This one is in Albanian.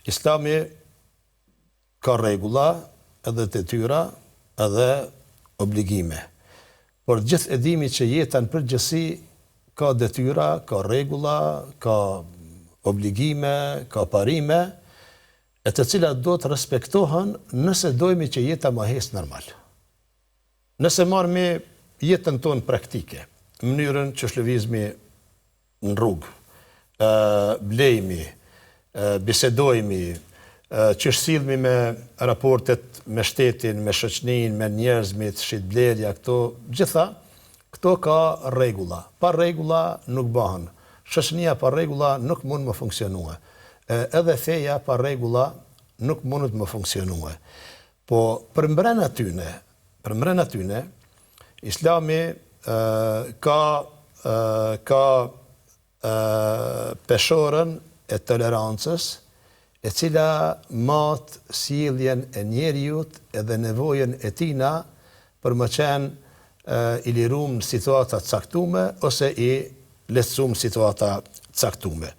Islami ka rregulla, edhe detyra, edhe obligime. Por gjithë e dimi që jeta në përgjithësi ka detyra, ka rregulla, ka obligime, ka parime, e të cilat do të respektohen nëse dojmë që jeta ma hes normal. Nëse marrëmi jetën tonë praktike, mënyrën që lëvizmi në rrugë, blejmi, bisedojmi, që sillmi me raportet me shtetin, me shoqërinë, me njerëzit, shitblerja, këto ka rregulla. Pa rregulla nuk bëhen. Shoqënia pa rregulla nuk mund të funksionojë. Edhe feja pa rregulla nuk mund të funksionojë. Po përmbrana tyne, Islami ka peshorën e tolerancës, e cila mat sjelljen e njeriut edhe nevojën e tina për më qenë i lirum në situata caktume ose i lehtësum në situata caktume.